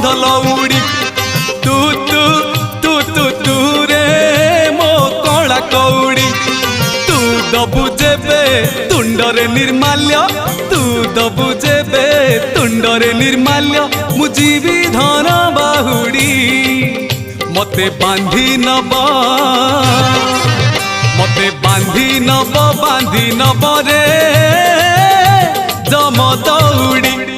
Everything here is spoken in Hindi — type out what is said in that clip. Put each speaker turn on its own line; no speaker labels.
बांधल उड़ी तू तू तू तू तू रे मो कला कौड़ी तू दबु जेबे तुंडरे निर्माल्य तू दबु जेबे तुंडरे निर्माल्य मु जीवी धन बाहुड़ी मते बांधी नब मते बांधी नब रे जम दौड़ी।